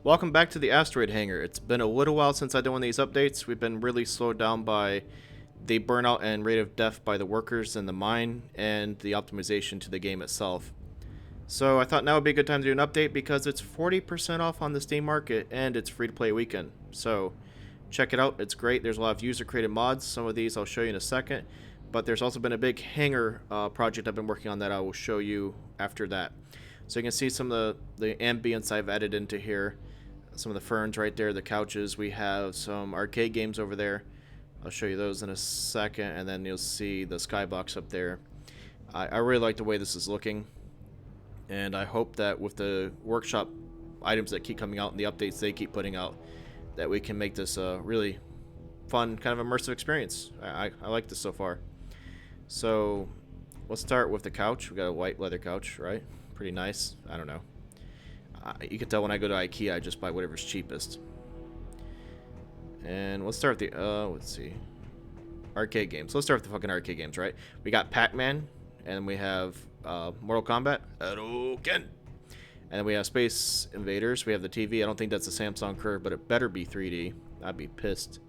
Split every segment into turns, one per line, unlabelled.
Welcome back to the Asteroid Hangar. It's been a little while since I did one of these updates. We've been really slowed down by the burnout and rate of death by the workers in the mine and the optimization to the game itself. So I thought now would be a good time to do an update because it's 40% off on the Steam market and it's free to play weekend. So check it out. It's great. There's a lot of user created mods. Some of these I'll show you in a second. But there's also been a big hangar project I've been working on that I will show you after that. So you can see some of the ambience I've added into here. Some of the ferns right there, the couches. We have some arcade games over there. I'll show you those in a second, and then you'll see the skybox up there. I really like the way this is looking, and I hope that with the workshop items that keep coming out and the updates they keep putting out, that we can make this a really fun, kind of immersive experience. I like this so far. So let's start with the couch. We got a white leather couch, right? Pretty nice. I don't know. You can tell when I go to IKEA, I just buy whatever's cheapest. And let's start with the, let's see. Arcade games. Let's start with the fucking arcade games, right? We got Pac-Man, and we have Mortal Kombat. Hadouken! And then we have Space Invaders. We have the TV. I don't think that's a Samsung curve, but it better be 3D. I'd be pissed.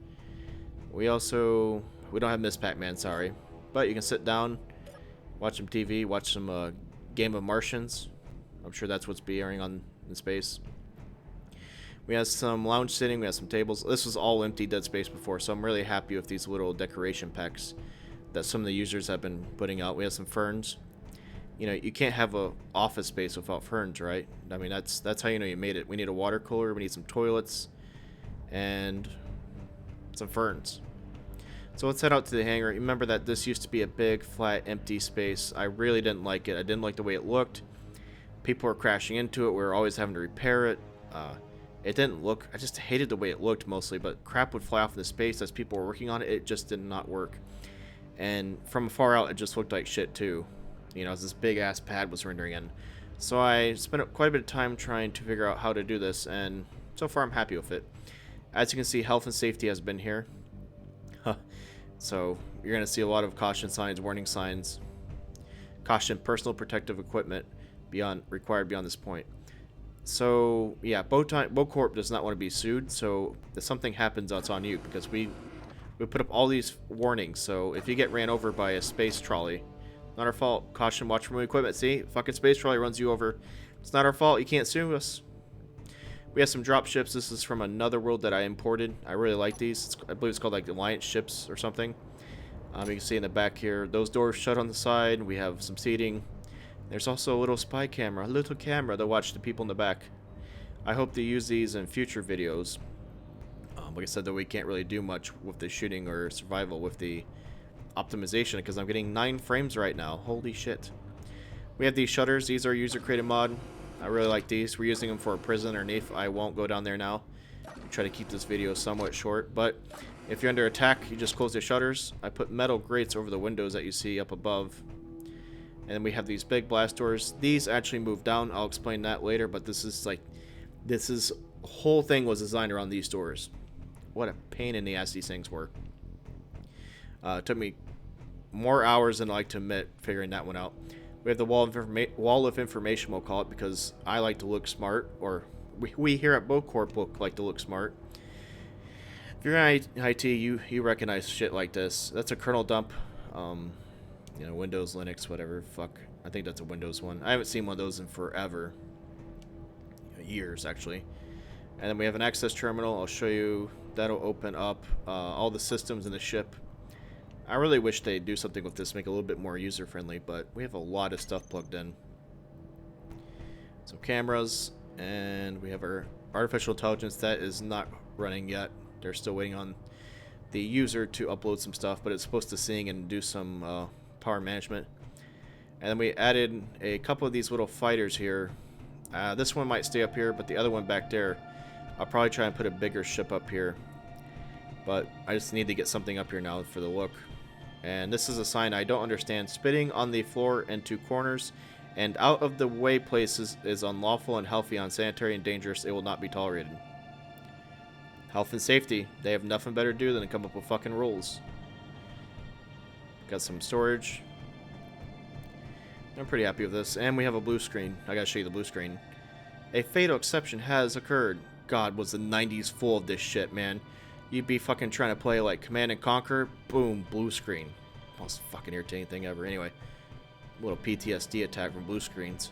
We don't have Miss Pac-Man, sorry. But you can sit down, watch some TV, watch some Game of Martians. I'm sure that's what's airing on in space. We have some lounge sitting, we have some tables. This was all empty Dead Space before, so I'm really happy with these little decoration packs that some of the users have been putting out. We have some ferns. You know, you can't have a office space without ferns, right? I mean, that's how you know you made it. We need a water cooler, we need some toilets, and some ferns. So let's head out to the hangar. Remember that this used to be a big, flat, empty space. I really didn't like it. I didn't like the way it looked. People were crashing into it. We were always having to repair it. It didn't look... I just hated the way it looked mostly, but crap would fly off into space as people were working on it. It just did not work. And from far out, it just looked like shit too. You know, as this big-ass pad was rendering in. So I spent quite a bit of time trying to figure out how to do this, and so far I'm happy with it. As you can see, health and safety has been here. So you're going to see a lot of caution signs, warning signs. Caution, personal protective equipment required beyond this point. So yeah, Bocorp does not want to be sued, so if something happens, that's on you, because we put up all these warnings. So if you get ran over by a space trolley, not our fault. Caution, watch for moving equipment. See, fucking space trolley runs you over. It's not our fault. You can't sue us. We have some drop ships. This is from another world that I imported. I really like these. I believe it's called like the Alliance ships or something. You can see in the back here, those doors shut on the side. We have some seating. There's also a little spy camera, a little camera to watch the people in the back. I hope to use these in future videos. Like I said, though, we can't really do much with the shooting or survival with the optimization because I'm getting 9 frames right now. Holy shit. We have these shutters. These are user-created mod. I really like these. We're using them for a prison underneath. I won't go down there now. Try to keep this video somewhat short, but if you're under attack, you just close the shutters. I put metal grates over the windows that you see up above. And then we have these big blast doors. These actually move down. I'll explain that later, but the whole thing was designed around these doors. What a pain in the ass these things were. It took me more hours than I like to admit figuring that one out. We have the wall of information, we'll call it, because I like to look smart, or we here at Bocorp like to look smart. If you're in IT, you recognize shit like this. That's a kernel dump. You know, Windows, Linux, whatever. Fuck. I think that's a Windows one. I haven't seen one of those in forever. Years, actually. And then we have an access terminal. I'll show you. That'll open up all the systems in the ship. I really wish they'd do something with this, make it a little bit more user-friendly, but we have a lot of stuff plugged in. So cameras, and we have our artificial intelligence. That is not running yet. They're still waiting on the user to upload some stuff, but it's supposed to sing and do some power management. And then we added a couple of these little fighters here. This one might stay up here, but the other one back there, I'll probably try and put a bigger ship up here. But I just need to get something up here now for the look. And this is a sign I don't understand. Spitting on the floor into corners and out of the way places is unlawful, and healthy, unsanitary, and dangerous. It will not be tolerated. Health and safety. They have nothing better to do than to come up with fucking rules. Got some storage. I'm pretty happy with this. And we have a blue screen. I gotta show you the blue screen. A fatal exception has occurred. God, was the 90s full of this shit, man. You'd be fucking trying to play like Command and Conquer, boom, blue screen. Most fucking irritating thing ever. Anyway, a little PTSD attack from blue screens.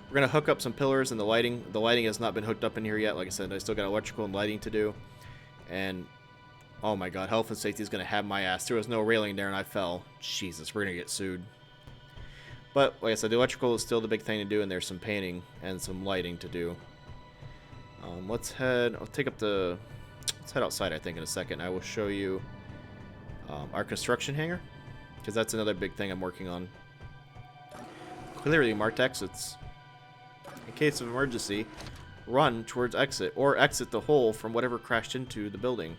We're gonna hook up some pillars and the lighting. The lighting has not been hooked up in here yet. Like I said, I still got electrical and lighting to do. And oh my God, health and safety is gonna have my ass. There was no railing there and I fell. Jesus, we're gonna get sued. But like I said, the electrical is still the big thing to do, and there's some painting and some lighting to do. Let's head. I'll take up the. Let's head outside. I think in a second. I will show you our construction hangar, because that's another big thing I'm working on. Clearly marked exits. In case of emergency, run towards exit or exit the hole from whatever crashed into the building.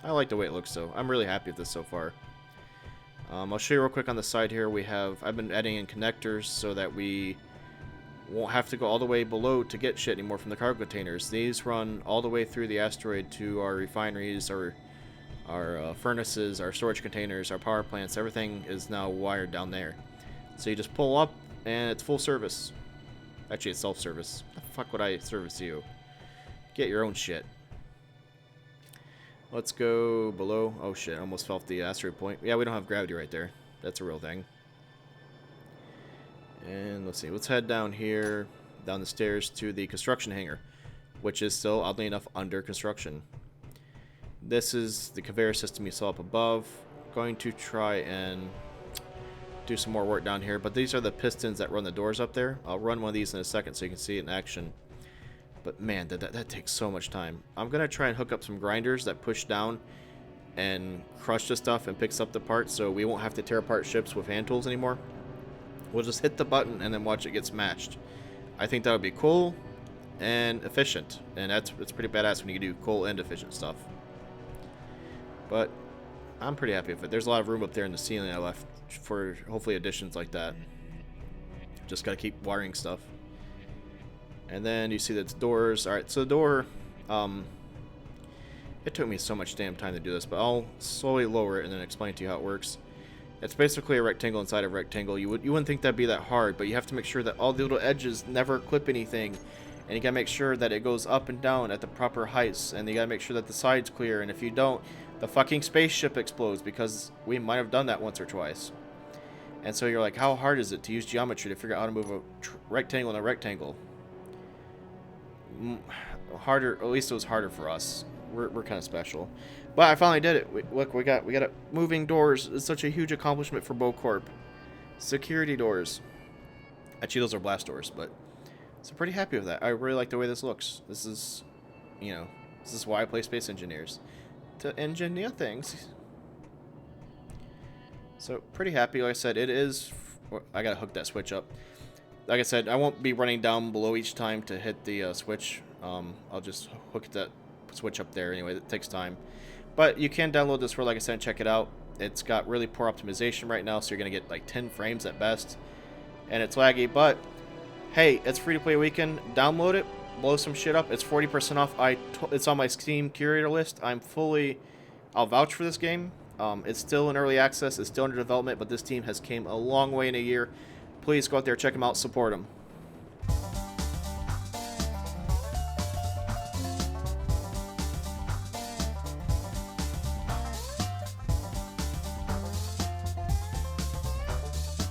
I like the way it looks, though. I'm really happy with this so far. I'll show you real quick on the side here. I've been adding in connectors so that we won't have to go all the way below to get shit anymore from the cargo containers. These run all the way through the asteroid to our refineries, our furnaces, our storage containers, our power plants. Everything is now wired down there. So you just pull up and it's full service. Actually, it's self-service. The fuck would I service you? Get your own shit. Let's go below. Oh shit, I almost fell off the asteroid point. Yeah, we don't have gravity right there. That's a real thing. And let's see, let's head down here, down the stairs to the construction hangar, which is still, oddly enough, under construction. This is the conveyor system you saw up above. Going to try and do some more work down here, but these are the pistons that run the doors up there. I'll run one of these in a second so you can see it in action. But man, that takes so much time. I'm going to try and hook up some grinders that push down and crush the stuff and picks up the parts, so we won't have to tear apart ships with hand tools anymore. We'll just hit the button and then watch it get smashed. I think that would be cool and efficient, and it's pretty badass when you can do cool and efficient stuff. But I'm pretty happy with it. There's a lot of room up there in the ceiling I left for hopefully additions like that. Just got to keep wiring stuff. And then you see that it's doors. Alright, so the door, it took me so much damn time to do this, but I'll slowly lower it and then explain to you how it works. It's basically a rectangle inside a rectangle. You wouldn't think that'd be that hard, but you have to make sure that all the little edges never clip anything. And you gotta make sure that it goes up and down at the proper heights. And you gotta make sure that the side's clear. And if you don't, the fucking spaceship explodes, because we might have done that once or twice. And so you're like, how hard is it to use geometry to figure out how to move a rectangle in a rectangle? Harder, at least it was harder for us. We're kind of special, but I finally did it. Look, we got it. Moving doors is such a huge accomplishment for BoCorp. Security doors. Actually, those are blast doors, but so pretty happy with that. I really like the way this looks. This is, this is why I play Space Engineers, to engineer things. So pretty happy. Like I said, it is. I gotta hook that switch up. Like I said, I won't be running down below each time to hit the switch. I'll just hook that switch up there anyway. It takes time. But you can download this for, like I said, and check it out. It's got really poor optimization right now, so you're going to get like 10 frames at best. And it's laggy, but hey, it's free to play weekend. Download it, blow some shit up. It's 40% off. It's on my Steam curator list. I'll vouch for this game. It's still in early access. It's still under development, but this team has came a long way in a year. Please go out there, check them out, support them.